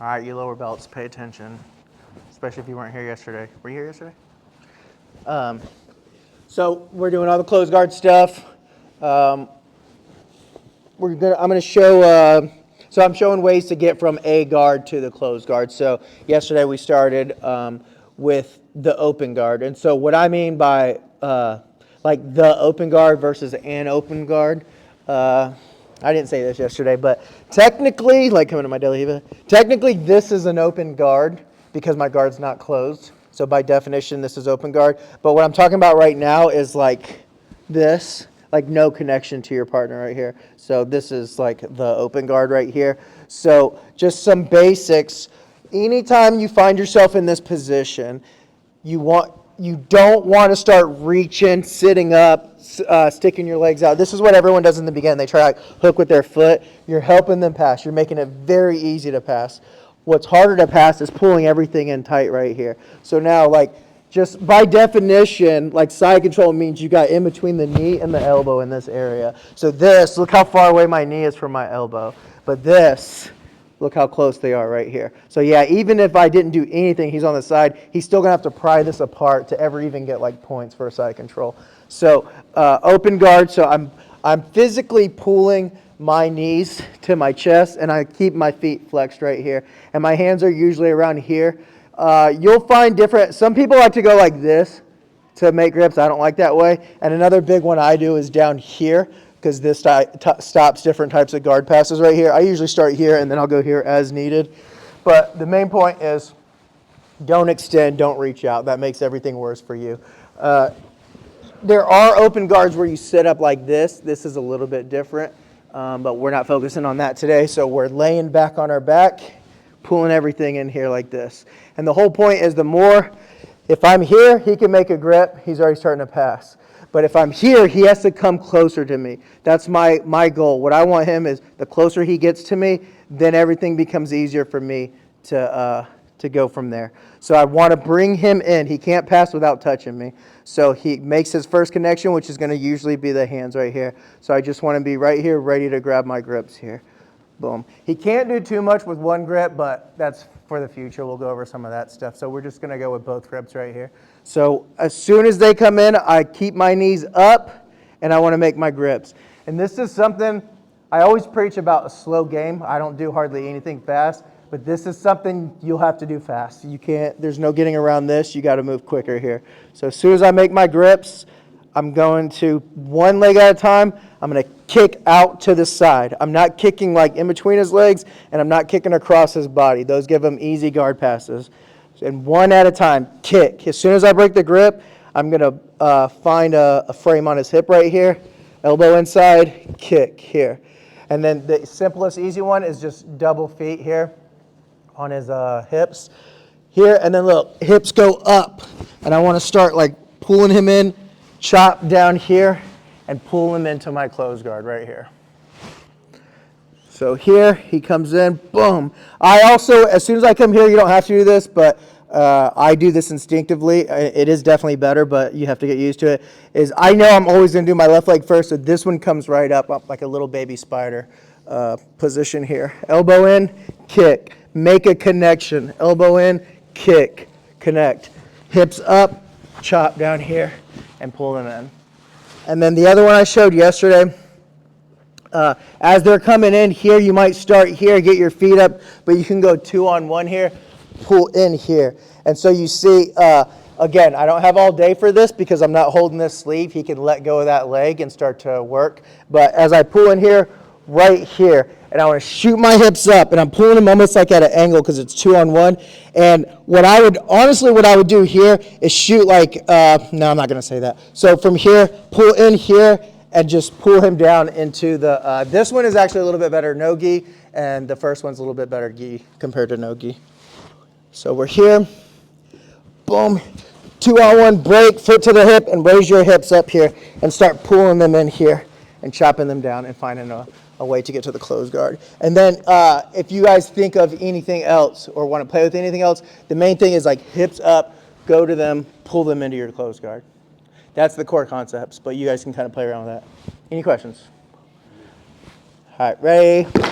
All right, you lower belts, pay attention, especially if you weren't here yesterday. Were you here yesterday? So we're doing all the closed guard stuff. I'm gonna show. So I'm showing ways to get from a guard to the closed guard. So yesterday we started with the open guard, and so what I mean by like the open guard versus an open guard. I didn't say this yesterday, but technically, like coming to my daily Hiva, technically this is an open guard because my guard's not closed. So by definition, this is open guard. But what I'm talking about right now is like this, like no connection to your partner right here. So this is like the open guard right here. So just some basics. Anytime you find yourself in this position, you don't want to start reaching, sitting up, sticking your legs out. This is what everyone does in the beginning. They try to hook with their foot. You're helping them pass. You're making it very easy to pass. What's harder to pass is pulling everything in tight right here. So now, like, just by definition, like side control means you got in between the knee and the elbow in this area. So this, look how far away my knee is from my elbow. But this, look how close they are right here. So yeah, even if I didn't do anything, he's on the side, he's still going to have to pry this apart to ever even get like points for a side control. So open guard, so I'm physically pulling my knees to my chest, and I keep my feet flexed right here. And my hands are usually around here. You'll find different, some people like to go like this to make grips. I don't like that way. And another big one I do is down here, because this stops different types of guard passes right here. I usually start here, and then I'll go here as needed. But the main point is don't extend, don't reach out. That makes everything worse for you. There are open guards where you sit up like this. This is a little bit different, but we're not focusing on that today. So we're laying back on our back, pulling everything in here like this. And the whole point is if I'm here, he can make a grip. He's already starting to pass. But if I'm here, he has to come closer to me. That's my goal. What I want him is the closer he gets to me, then everything becomes easier for me to go from there. So I want to bring him in. He can't pass without touching me. So he makes his first connection, which is going to usually be the hands right here. So I just want to be right here, ready to grab my grips here. Boom. He can't do too much with one grip, but that's for the future. We'll go over some of that stuff. So we're just going to go with both grips right here. So as soon as they come in, I keep my knees up, and I want to make my grips. And this is something I always preach about, a slow game. I don't do hardly anything fast, but this is something you'll have to do fast. You can't, there's no getting around this. You got to move quicker here. So as soon as I make my grips, I'm going to one leg at a time. I'm going to kick out to the side. I'm not kicking like in between his legs, and I'm not kicking across his body. Those give him easy guard passes. And one at a time, kick. As soon as I break the grip, I'm going to find a frame on his hip right here, elbow inside, kick here. And then the simplest, easy one is just double feet here on his hips here. And then look, hips go up. And I want to start like pulling him in, chop down here, and pull him into my closed guard right here. So here, he comes in, boom. I also, as soon as I come here, you don't have to do this, but I do this instinctively. It is definitely better, but you have to get used to it. Is I know I'm always going to do my left leg first, so this one comes right up like a little baby spider position here. Elbow in, kick. Make a connection. Elbow in, kick, connect. Hips up, chop down here, and pull them in. And then the other one I showed yesterday, as they're coming in here, you might start here, get your feet up, but you can go 2-on-1 here, pull in here. And so you see, again, I don't have all day for this because I'm not holding this sleeve. He can let go of that leg and start to work. But as I pull in here, right here, and I want to shoot my hips up, and I'm pulling them almost like at an angle because it's 2-on-1. And what I would do here is shoot like, no, I'm not going to say that. So from here, pull in here, and just pull him down into the, this one is actually a little bit better no-gi, and the first one's a little bit better gi compared to no-gi. So we're here, boom, 2-on-1 break, foot to the hip, and raise your hips up here, and start pulling them in here, and chopping them down, and finding a way to get to the closed guard. And then if you guys think of anything else, or want to play with anything else, the main thing is like hips up, go to them, pull them into your closed guard. That's the core concepts, but you guys can kind of play around with that. Any questions? All right, ready?